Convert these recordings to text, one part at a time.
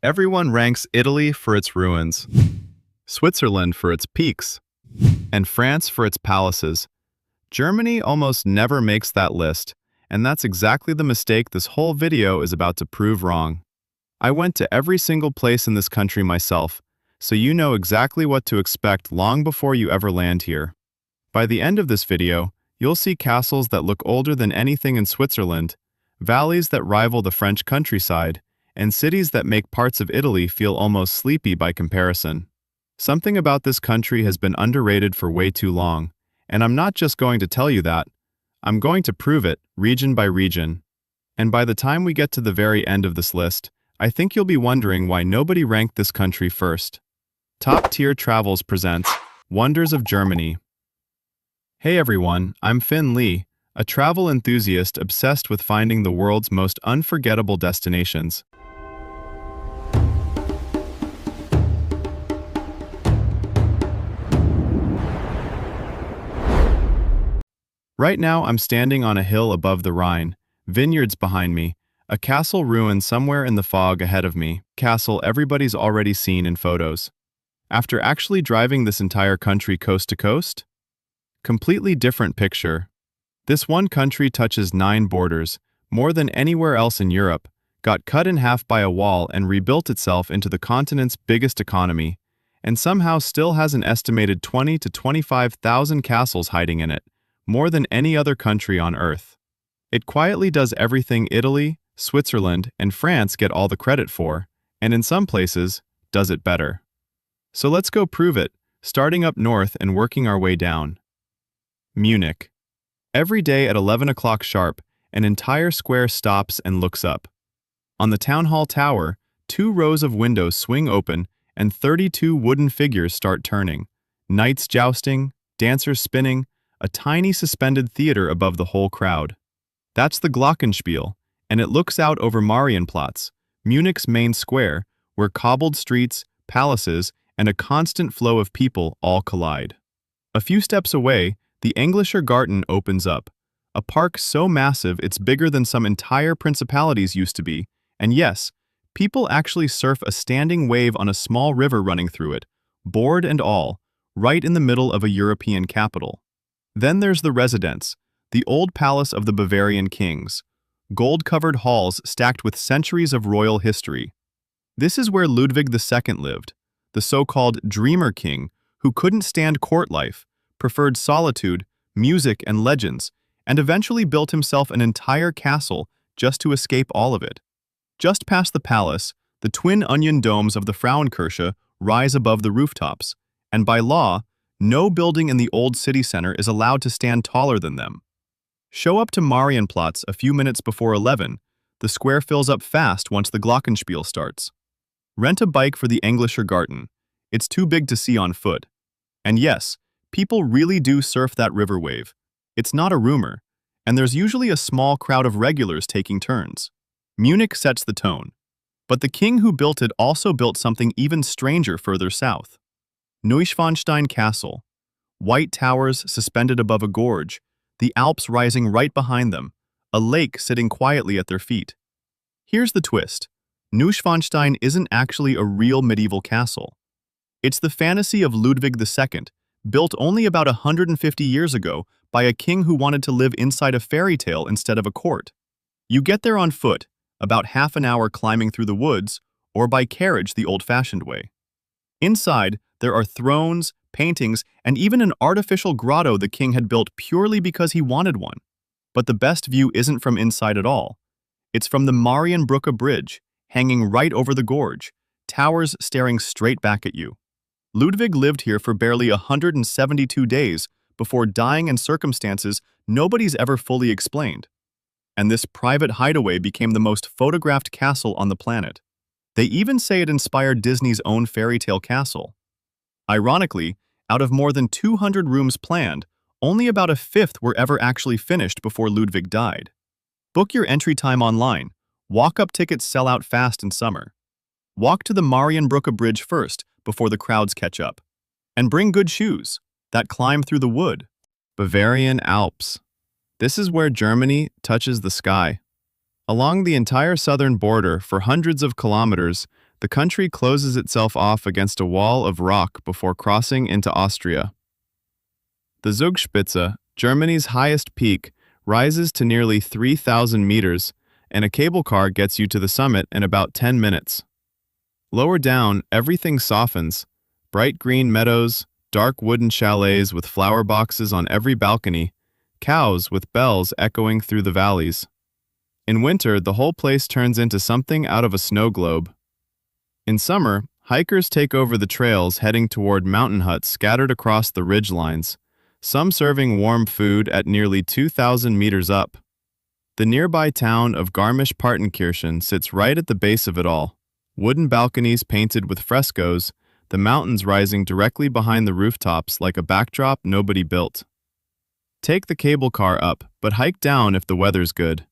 Everyone ranks Italy for its ruins, Switzerland for its peaks, and France for its palaces. Germany almost never makes that list, and that's exactly the mistake this whole video is about to prove wrong. I went to every single place in this country myself, so you know exactly what to expect long before you ever land here. By the end of this video, you'll see castles that look older than anything in Switzerland, valleys that rival the French countryside, and cities that make parts of Italy feel almost sleepy by comparison. Something about this country has been underrated for way too long, and I'm not just going to tell you that, I'm going to prove it, region by region. And by the time we get to the very end of this list, I think you'll be wondering why nobody ranked this country first. Top Tier Travels presents Wonders of Germany. Hey everyone, I'm Finn Lee, a travel enthusiast obsessed with finding the world's most unforgettable destinations. Right now, I'm standing on a hill above the Rhine, vineyards behind me, a castle ruin somewhere in the fog ahead of me, castle everybody's already seen in photos. After actually driving this entire country coast to coast? Completely different picture. This one country touches 9 borders, more than anywhere else in Europe, got cut in half by a wall and rebuilt itself into the continent's biggest economy, and somehow still has an estimated 20 to 25,000 castles hiding in it, more than any other country on Earth. It quietly does everything Italy, Switzerland, and France get all the credit for, and in some places, does it better. So let's go prove it, starting up north and working our way down. Munich. Every day at 11 o'clock sharp, an entire square stops and looks up. On the town hall tower, 2 rows of windows swing open and 32 wooden figures start turning. Knights jousting, dancers spinning, a tiny suspended theater above the whole crowd. That's the Glockenspiel, and it looks out over Marienplatz, Munich's main square, where cobbled streets, palaces, and a constant flow of people all collide. A few steps away, the Englischer Garten opens up, a park so massive it's bigger than some entire principalities used to be, and yes, people actually surf a standing wave on a small river running through it, board and all, right in the middle of a European capital. Then there's the residence, the old palace of the Bavarian kings, gold-covered halls stacked with centuries of royal history. This is where Ludwig II lived, the so-called dreamer king who couldn't stand court life, preferred solitude, music, and legends, and eventually built himself an entire castle just to escape all of it. Just past the palace, the twin onion domes of the Frauenkirche rise above the rooftops, and by law, no building in the old city center is allowed to stand taller than them. Show up to Marienplatz a few minutes before 11, the square fills up fast once the Glockenspiel starts. Rent a bike for the Englischer Garten. It's too big to see on foot. And yes, people really do surf that river wave. It's not a rumor, and there's usually a small crowd of regulars taking turns. Munich sets the tone. But the king who built it also built something even stranger further south. Neuschwanstein Castle. White towers suspended above a gorge, the Alps rising right behind them, a lake sitting quietly at their feet. Here's the twist. Neuschwanstein isn't actually a real medieval castle. It's the fantasy of Ludwig II, built only about 150 years ago by a king who wanted to live inside a fairy tale instead of a court. You get there on foot, about half an hour climbing through the woods, or by carriage the old-fashioned way. Inside, there are thrones, paintings, and even an artificial grotto the king had built purely because he wanted one. But the best view isn't from inside at all. It's from the Marienbrücke Bridge, hanging right over the gorge, towers staring straight back at you. Ludwig lived here for barely 172 days before dying in circumstances nobody's ever fully explained. And this private hideaway became the most photographed castle on the planet. They even say it inspired Disney's own fairy tale castle. Ironically, out of more than 200 rooms planned, only about a fifth were ever actually finished before Ludwig died. Book your entry time online. Walk-up tickets sell out fast in summer. Walk to the Marienbrücke Bridge first before the crowds catch up. And bring good shoes that climb through the wood. Bavarian Alps. This is where Germany touches the sky. Along the entire southern border for hundreds of kilometers, the country closes itself off against a wall of rock before crossing into Austria. The Zugspitze, Germany's highest peak, rises to nearly 3,000 meters, and a cable car gets you to the summit in about 10 minutes. Lower down, everything softens. Bright green meadows, dark wooden chalets with flower boxes on every balcony, cows with bells echoing through the valleys. In winter, the whole place turns into something out of a snow globe. In summer, hikers take over the trails heading toward mountain huts scattered across the ridge lines, some serving warm food at nearly 2,000 meters up. The nearby town of Garmisch-Partenkirchen sits right at the base of it all. Wooden balconies painted with frescoes, the mountains rising directly behind the rooftops like a backdrop nobody built. Take the cable car up, but hike down if the weather's good.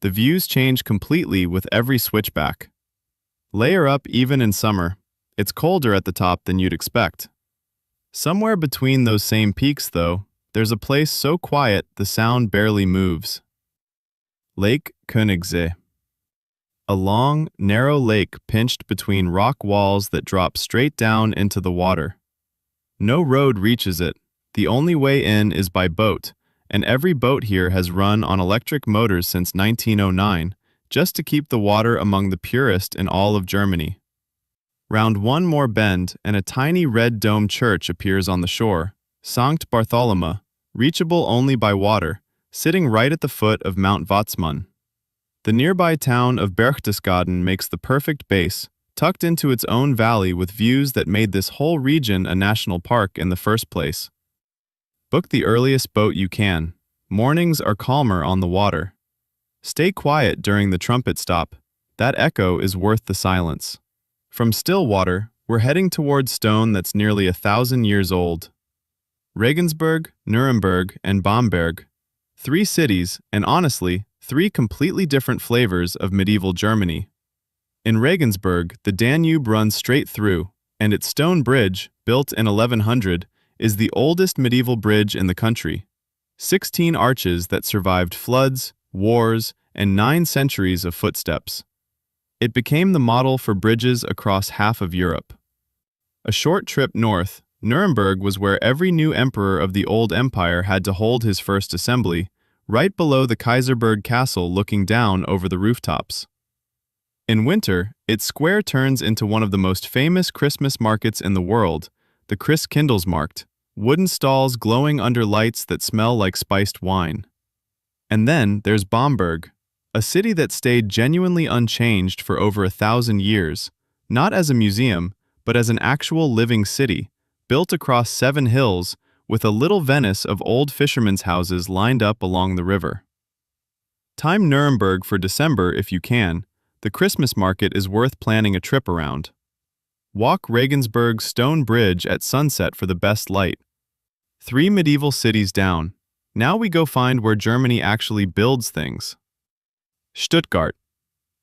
The views change completely with every switchback. Layer up even in summer. It's colder at the top than you'd expect. Somewhere between those same peaks, though, there's a place so quiet the sound barely moves. Lake Königssee. A long, narrow lake pinched between rock walls that drop straight down into the water. No road reaches it. The only way in is by boat, and every boat here has run on electric motors since 1909, just to keep the water among the purest in all of Germany. Round one more bend, and a tiny red dome church appears on the shore, Sankt Bartholomew, reachable only by water, sitting right at the foot of Mount Watzmann. The nearby town of Berchtesgaden makes the perfect base, tucked into its own valley with views that made this whole region a national park in the first place. Book the earliest boat you can. Mornings are calmer on the water. Stay quiet during the trumpet stop. That echo is worth the silence. From Stillwater, we're heading towards stone that's nearly 1,000 years old. Regensburg, Nuremberg, and Bamberg. 3 cities, and honestly, 3 completely different flavors of medieval Germany. In Regensburg, the Danube runs straight through, and its stone bridge, built in 1100, is the oldest medieval bridge in the country. 16 arches that survived floods, wars, and 9 centuries of footsteps. It became the model for bridges across half of Europe. A short trip north, Nuremberg was where every new emperor of the old empire had to hold his first assembly, right below the Kaiserberg Castle looking down over the rooftops. In winter, its square turns into one of the most famous Christmas markets in the world, the Christkindlesmarkt, wooden stalls glowing under lights that smell like spiced wine. And then there's Bamberg, a city that stayed genuinely unchanged for over 1,000 years, not as a museum, but as an actual living city, built across 7 hills, with a little Venice of old fishermen's houses lined up along the river. Time Nuremberg for December if you can. The Christmas market is worth planning a trip around. Walk Regensburg's stone bridge at sunset for the best light. 3 medieval cities down. Now we go find where Germany actually builds things. Stuttgart.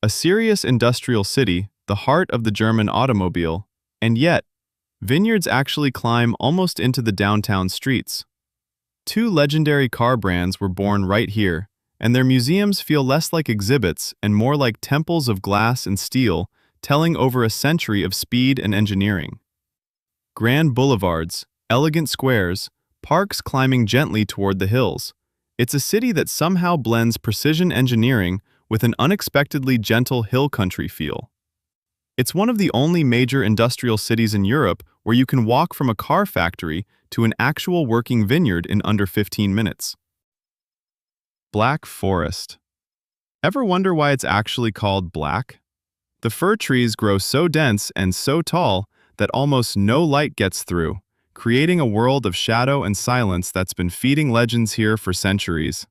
A serious industrial city, the heart of the German automobile, and yet, vineyards actually climb almost into the downtown streets. 2 legendary car brands were born right here, and their museums feel less like exhibits and more like temples of glass and steel, telling over a century of speed and engineering. Grand boulevards, elegant squares, parks climbing gently toward the hills. It's a city that somehow blends precision engineering with an unexpectedly gentle hill country feel. It's one of the only major industrial cities in Europe where you can walk from a car factory to an actual working vineyard in under 15 minutes. Black Forest. Ever wonder why it's actually called black? The fir trees grow so dense and so tall that almost no light gets through, creating a world of shadow and silence that's been feeding legends here for centuries.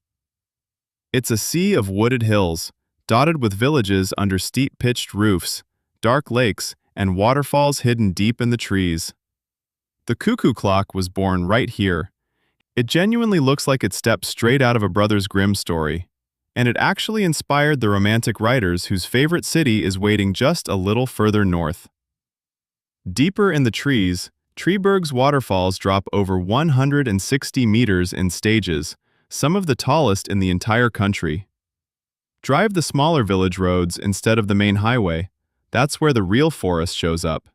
It's a sea of wooded hills, dotted with villages under steep pitched roofs, dark lakes, and waterfalls hidden deep in the trees. The cuckoo clock was born right here. It genuinely looks like it stepped straight out of a Brothers Grimm story, and it actually inspired the romantic writers whose favorite city is waiting just a little further north. Deeper in the trees, Treberg's waterfalls drop over 160 meters in stages, some of the tallest in the entire country. Drive the smaller village roads instead of the main highway. That's where the real forest shows up.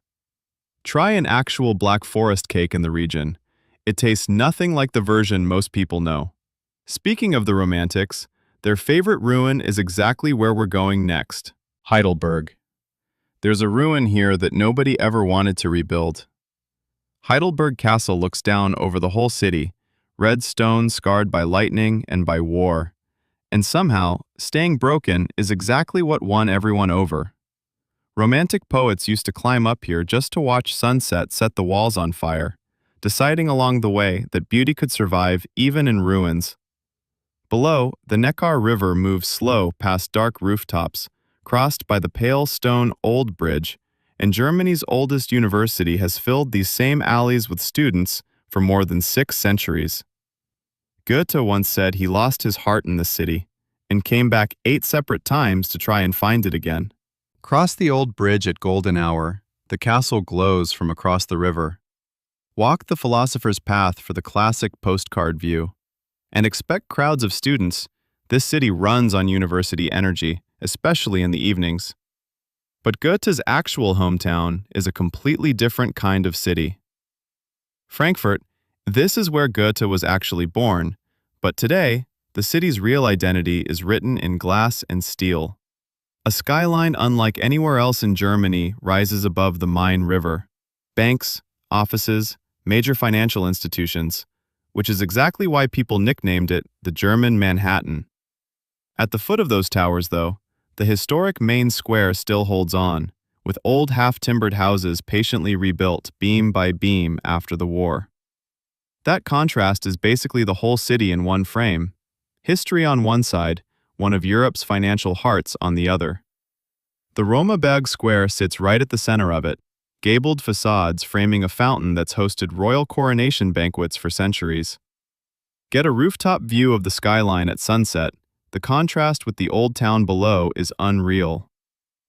Try an actual Black Forest cake in the region. It tastes nothing like the version most people know. Speaking of the Romantics, their favorite ruin is exactly where we're going next. Heidelberg. There's a ruin here that nobody ever wanted to rebuild. Heidelberg Castle looks down over the whole city, red stone scarred by lightning and by war. And somehow, staying broken is exactly what won everyone over. Romantic poets used to climb up here just to watch sunset set the walls on fire, deciding along the way that beauty could survive even in ruins. Below, the Neckar River moves slow past dark rooftops, crossed by the pale stone Old Bridge, and Germany's oldest university has filled these same alleys with students for more than 6 centuries. Goethe once said he lost his heart in the city and came back 8 separate times to try and find it again. Cross the old bridge at golden hour. The castle glows from across the river. Walk the philosopher's path for the classic postcard view. And expect crowds of students. This city runs on university energy, especially in the evenings. But Goethe's actual hometown is a completely different kind of city. Frankfurt, this is where Goethe was actually born, but today, the city's real identity is written in glass and steel. A skyline unlike anywhere else in Germany rises above the Main River. Banks, offices, major financial institutions, which is exactly why people nicknamed it the German Manhattan. At the foot of those towers, though, the historic main square still holds on, with old half-timbered houses patiently rebuilt beam by beam after the war. That contrast is basically the whole city in one frame. History on one side, one of Europe's financial hearts on the other. The Romaberg Square sits right at the center of it, gabled facades framing a fountain that's hosted royal coronation banquets for centuries. Get a rooftop view of the skyline at sunset. The contrast with the old town below is unreal.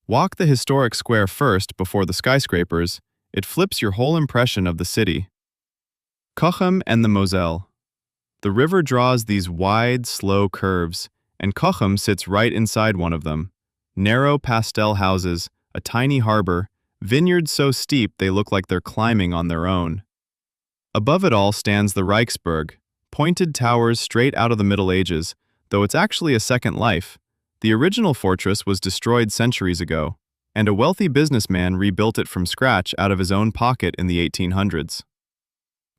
Walk the historic square first before the skyscrapers. It flips your whole impression of the city. Cochem and the Moselle. The river draws these wide, slow curves, and Cochem sits right inside one of them. Narrow pastel houses, a tiny harbor, vineyards so steep they look like they're climbing on their own. Above it all stands the Reichsburg, pointed towers straight out of the Middle Ages, though it's actually a second life. The original fortress was destroyed centuries ago, and a wealthy businessman rebuilt it from scratch out of his own pocket in the 1800s.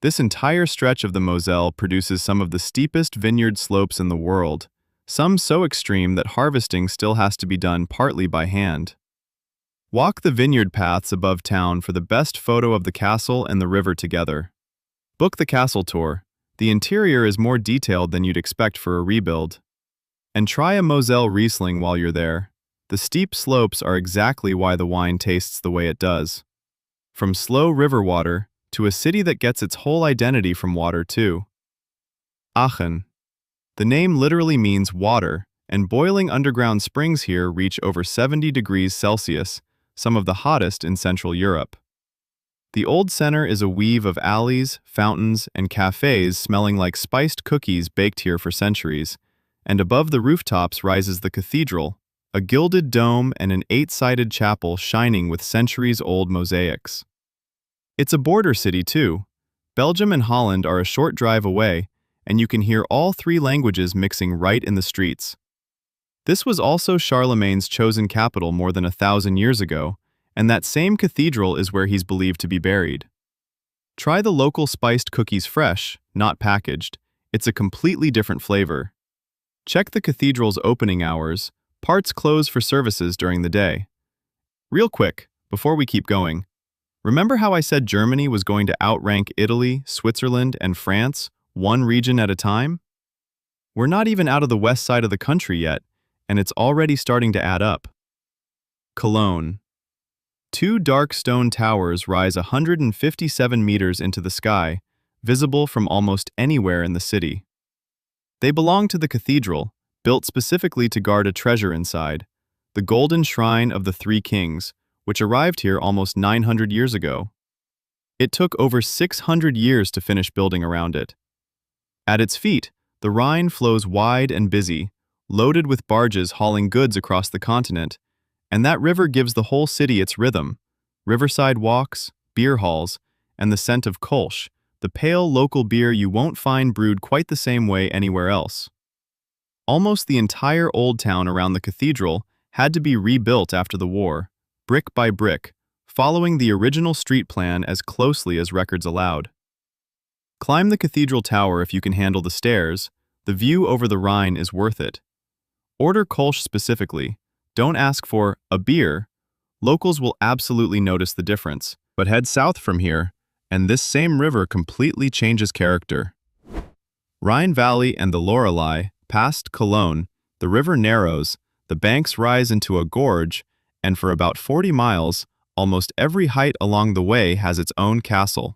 This entire stretch of the Moselle produces some of the steepest vineyard slopes in the world, some so extreme that harvesting still has to be done partly by hand. Walk the vineyard paths above town for the best photo of the castle and the river together. Book the castle tour. The interior is more detailed than you'd expect for a rebuild. And try a Moselle Riesling while you're there. The steep slopes are exactly why the wine tastes the way it does. From slow river water to a city that gets its whole identity from water too. Aachen. The name literally means water, and boiling underground springs here reach over 70 degrees Celsius, some of the hottest in Central Europe. The old center is a weave of alleys, fountains, and cafes smelling like spiced cookies baked here for centuries, and above the rooftops rises the cathedral, a gilded dome and an 8-sided chapel shining with centuries-old mosaics. It's a border city too. Belgium and Holland are a short drive away, and you can hear all 3 languages mixing right in the streets. This was also Charlemagne's chosen capital more than 1,000 years ago, and that same cathedral is where he's believed to be buried. Try the local spiced cookies fresh, not packaged. It's a completely different flavor. Check the cathedral's opening hours. Parts close for services during the day. Real quick, before we keep going, remember how I said Germany was going to outrank Italy, Switzerland, and France, one region at a time? We're not even out of the west side of the country yet, and it's already starting to add up. Cologne. 2 dark stone towers rise 157 meters into the sky, visible from almost anywhere in the city. They belong to the cathedral, built specifically to guard a treasure inside, the golden shrine of the 3 kings, which arrived here almost 900 years ago. It took over 600 years to finish building around it. At its feet, the Rhine flows wide and busy, loaded with barges hauling goods across the continent, And that river gives the whole city its rhythm. Riverside walks, beer halls, and the scent of Kolsch, the pale local beer you won't find brewed quite the same way anywhere else. Almost the entire old town around the cathedral had to be rebuilt after the war, brick by brick, following the original street plan as closely as records allowed. Climb the cathedral tower if you can handle the stairs. The view over the Rhine is worth it. Order Kolsch specifically. Don't ask for a beer. Locals will absolutely notice the difference. But head south from here, and this same river completely changes character. Rhine Valley and the Loreley, past Cologne, the river narrows, the banks rise into a gorge, and for about 40 miles, almost every height along the way has its own castle.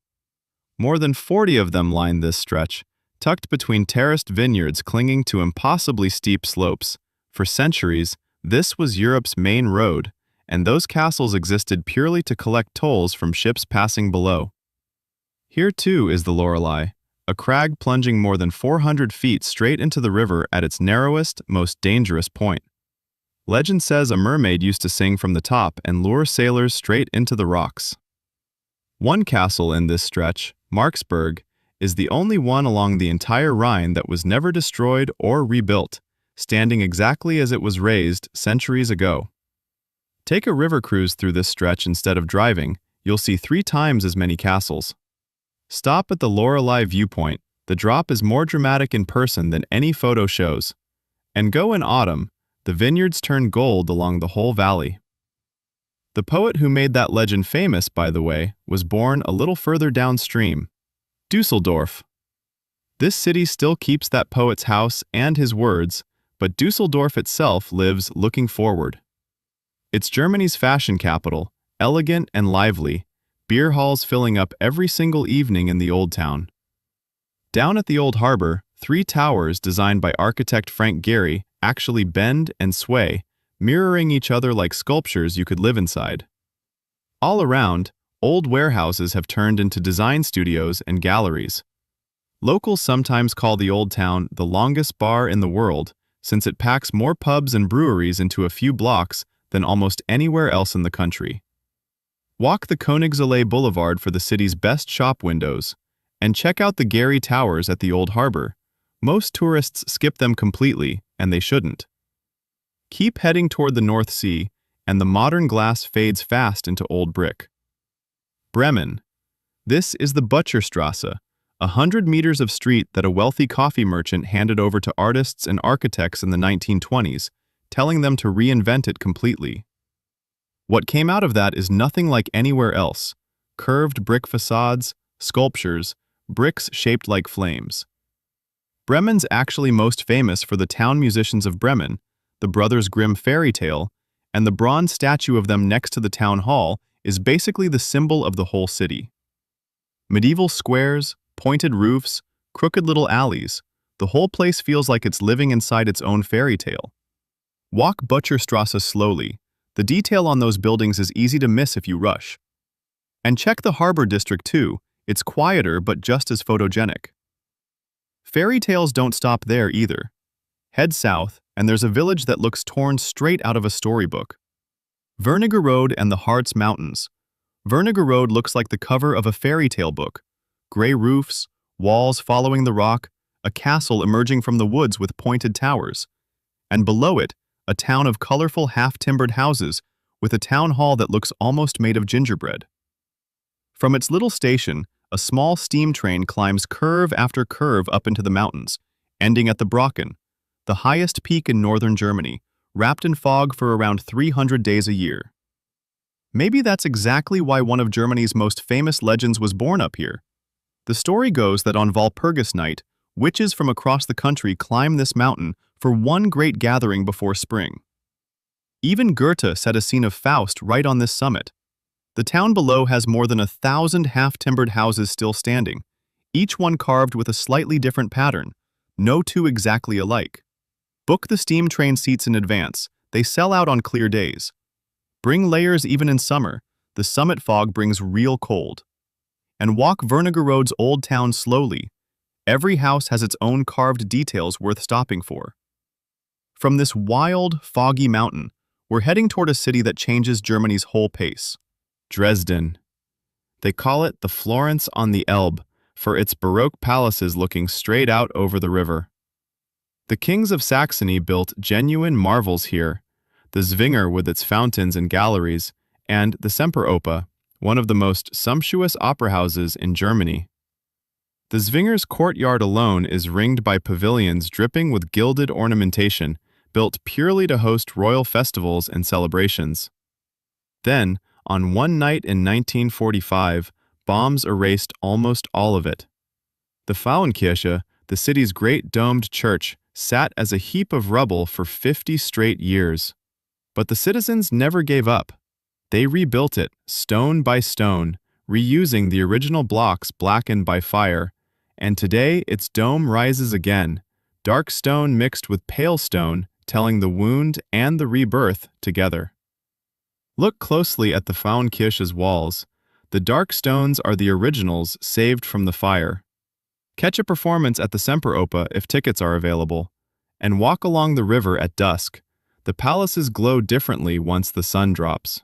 More than 40 of them line this stretch, tucked between terraced vineyards clinging to impossibly steep slopes. For centuries, this was Europe's main road, and those castles existed purely to collect tolls from ships passing below. Here too is the Loreley, a crag plunging more than 400 feet straight into the river at its narrowest, most dangerous point. Legend says a mermaid used to sing from the top and lure sailors straight into the rocks. One castle in this stretch, Marksburg, is the only one along the entire Rhine that was never destroyed or rebuilt, standing exactly as it was raised centuries ago. Take a river cruise through this stretch instead of driving, you'll see 3 times as many castles. Stop at the Loreley viewpoint. The drop is more dramatic in person than any photo shows. And go in autumn, the vineyards turn gold along the whole valley. The poet who made that legend famous, by the way, was born a little further downstream, Dusseldorf. This city still keeps that poet's house and his words, but Dusseldorf itself lives looking forward. It's Germany's fashion capital, elegant and lively, beer halls filling up every single evening in the old town. Down at the old harbor, 3 towers designed by architect Frank Gehry actually bend and sway, mirroring each other like sculptures you could live inside. All around, old warehouses have turned into design studios and galleries. Locals sometimes call the old town the longest bar in the world, since it packs more pubs and breweries into a few blocks than almost anywhere else in the country. Walk the Königsallee Boulevard for the city's best shop windows, and check out the Gehry Towers at the Old Harbor. Most tourists skip them completely, and they shouldn't. Keep heading toward the North Sea, and the modern glass fades fast into old brick. Bremen. This is the Butcherstrasse, 100 meters of street that a wealthy coffee merchant handed over to artists and architects in the 1920s, telling them to reinvent it completely. What came out of that is nothing like anywhere else. Curved brick facades, sculptures, bricks shaped like flames. Bremen's actually most famous for the town musicians of Bremen, the Brothers Grimm fairy tale, and the bronze statue of them next to the town hall is basically the symbol of the whole city. Medieval squares, pointed roofs, crooked little alleys, the whole place feels like it's living inside its own fairy tale. Walk Butcherstrasse slowly. The detail on those buildings is easy to miss if you rush. And check the harbor district too. It's quieter but just as photogenic. Fairy tales don't stop there either. Head south, and there's a village that looks torn straight out of a storybook. Wernigorode and the Harz Mountains. Wernigorode looks like the cover of a fairy tale book. Gray roofs, walls following the rock, a castle emerging from the woods with pointed towers. And below it, a town of colorful half-timbered houses with a town hall that looks almost made of gingerbread. From its little station, a small steam train climbs curve after curve up into the mountains, ending at the Brocken, the highest peak in northern Germany, wrapped in fog for around 300 days a year. Maybe that's exactly why one of Germany's most famous legends was born up here. The story goes that on Walpurgis night, witches from across the country climb this mountain for one great gathering before spring. Even Goethe set a scene of Faust right on this summit. The town below has more than 1,000 half-timbered houses still standing, each one carved with a slightly different pattern, no two exactly alike. Book the steam train seats in advance. They sell out on clear days. Bring layers even in summer. The summit fog brings real cold. And walk Wernigorode's old town slowly. Every house has its own carved details worth stopping for. From this wild, foggy mountain, we're heading toward a city that changes Germany's whole pace. Dresden. They call it the Florence on the Elbe for its Baroque palaces looking straight out over the river. The kings of Saxony built genuine marvels here, the Zwinger with its fountains and galleries, and the Semperoper, one of the most sumptuous opera houses in Germany. The Zwinger's courtyard alone is ringed by pavilions dripping with gilded ornamentation, built purely to host royal festivals and celebrations. Then, on one night in 1945, bombs erased almost all of it. The Frauenkirche, the city's great domed church, sat as a heap of rubble for 50 straight years. But the citizens never gave up. They rebuilt it, stone by stone, reusing the original blocks blackened by fire, and today its dome rises again, dark stone mixed with pale stone, telling the wound and the rebirth together. Look closely at the Frauenkirche's walls. The dark stones are the originals saved from the fire. Catch a performance at the Semperoper if tickets are available, and walk along the river at dusk. The palaces glow differently once the sun drops.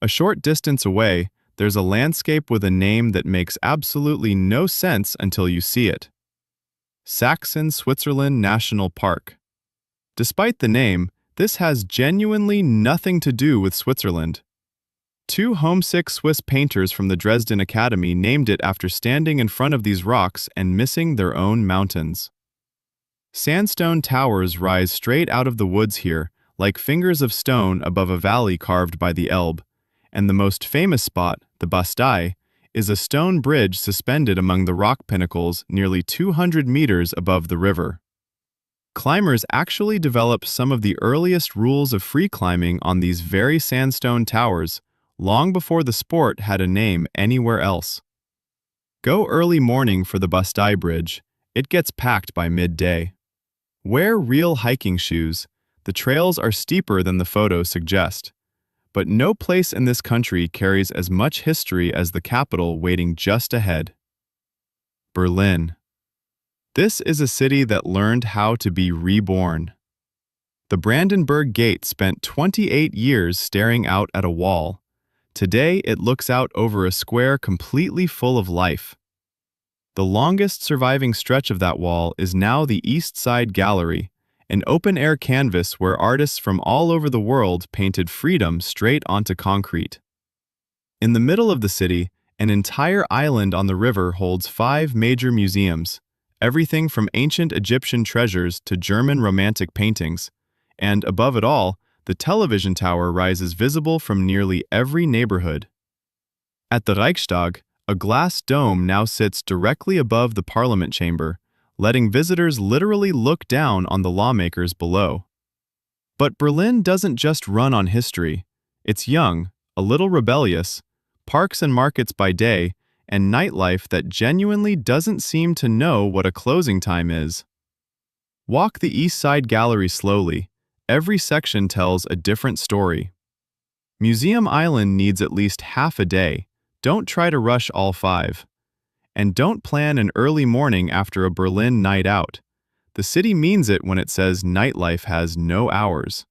A short distance away, there's a landscape with a name that makes absolutely no sense until you see it. Sachsen-Switzerland National Park. Despite the name, this has genuinely nothing to do with Switzerland. Two homesick Swiss painters from the Dresden Academy named it after standing in front of these rocks and missing their own mountains. Sandstone towers rise straight out of the woods here, like fingers of stone above a valley carved by the Elbe, and the most famous spot, the Bastei, is a stone bridge suspended among the rock pinnacles nearly 200 meters above the river. Climbers actually developed some of the earliest rules of free climbing on these very sandstone towers, long before the sport had a name anywhere else. Go early morning for the Bastei Bridge. It gets packed by midday. Wear real hiking shoes. The trails are steeper than the photos suggest. But no place in this country carries as much history as the capital waiting just ahead. Berlin. This is a city that learned how to be reborn. The Brandenburg Gate spent 28 years staring out at a wall. Today, it looks out over a square completely full of life. The longest surviving stretch of that wall is now the East Side Gallery, an open-air canvas where artists from all over the world painted freedom straight onto concrete. In the middle of the city, an entire island on the river holds 5 major museums, everything from ancient Egyptian treasures to German Romantic paintings, and above it all, the television tower rises visible from nearly every neighborhood. At the Reichstag, a glass dome now sits directly above the parliament chamber, letting visitors literally look down on the lawmakers below. But Berlin doesn't just run on history. It's young, a little rebellious, parks and markets by day, and nightlife that genuinely doesn't seem to know what a closing time is. Walk the East Side Gallery slowly. Every section tells a different story. Museum Island needs at least half a day. Don't try to rush all 5. And don't plan an early morning after a Berlin night out. The city means it when it says nightlife has no hours.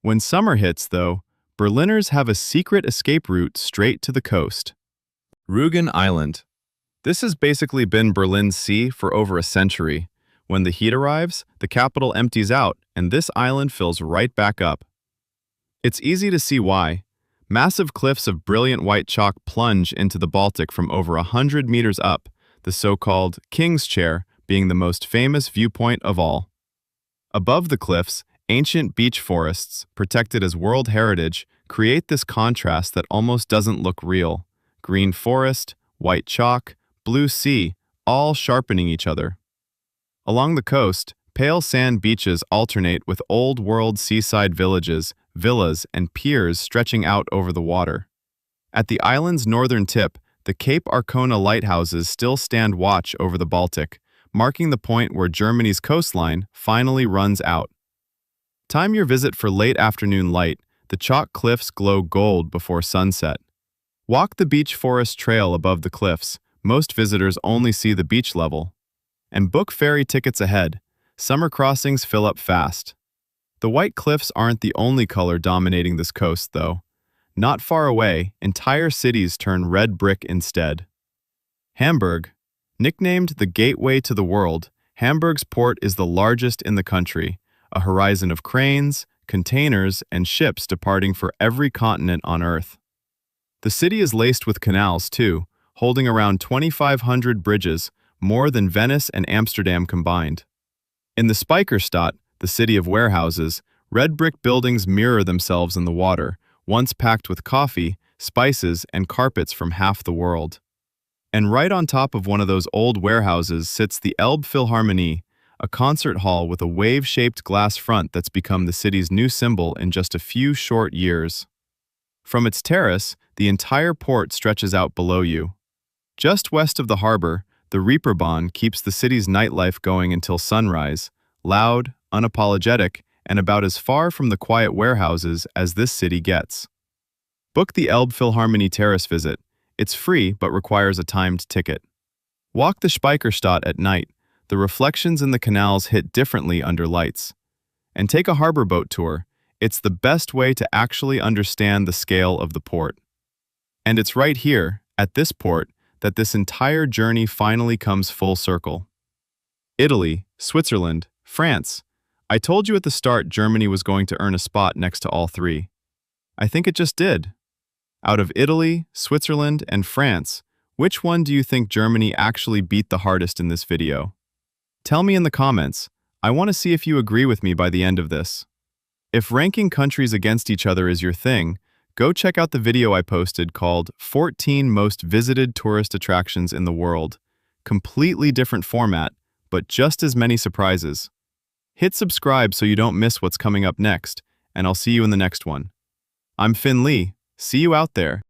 When summer hits, though, Berliners have a secret escape route straight to the coast. Rügen Island. This has basically been Berlin's sea for over a century. When the heat arrives, the capital empties out, and this island fills right back up. It's easy to see why. Massive cliffs of brilliant white chalk plunge into the Baltic from over 100 meters up, the so-called King's Chair being the most famous viewpoint of all. Above the cliffs, ancient beech forests, protected as World Heritage, create this contrast that almost doesn't look real. Green forest, white chalk, blue sea, all sharpening each other. Along the coast, pale sand beaches alternate with old-world seaside villages, villas, and piers stretching out over the water. At the island's northern tip, the Cape Arcona lighthouses still stand watch over the Baltic, marking the point where Germany's coastline finally runs out. Time your visit for late afternoon light. The chalk cliffs glow gold before sunset. Walk the beech forest trail above the cliffs. Most visitors only see the beach level. And book ferry tickets ahead. Summer crossings fill up fast. The white cliffs aren't the only color dominating this coast, though. Not far away, entire cities turn red brick instead. Hamburg. Nicknamed the gateway to the world, Hamburg's port is the largest in the country, a horizon of cranes, containers, and ships departing for every continent on Earth. The city is laced with canals, too, holding around 2,500 bridges, more than Venice and Amsterdam combined. In the Speicherstadt, the city of warehouses, red brick buildings mirror themselves in the water, once packed with coffee, spices, and carpets from half the world. And right on top of one of those old warehouses sits the Elbphilharmonie, a concert hall with a wave-shaped glass front that's become the city's new symbol in just a few short years. From its terrace, the entire port stretches out below you. Just west of the harbor, the Reeperbahn keeps the city's nightlife going until sunrise, loud, unapologetic, and about as far from the quiet warehouses as this city gets. Book the Elbphilharmonie terrace visit. It's free but requires a timed ticket. Walk the Speicherstadt at night. The reflections in the canals hit differently under lights. And take a harbor boat tour. It's the best way to actually understand the scale of the port. And it's right here, at this port, that this entire journey finally comes full circle. Italy, Switzerland, France. I told you at the start Germany was going to earn a spot next to all three. I think it just did. Out of Italy, Switzerland, and France, which one do you think Germany actually beat the hardest in this video? Tell me in the comments. I want to see if you agree with me by the end of this. If ranking countries against each other is your thing, go check out the video I posted called 14 Most Visited Tourist Attractions in the World. Completely different format, but just as many surprises. Hit subscribe so you don't miss what's coming up next, and I'll see you in the next one. I'm Finn Lee. See you out there.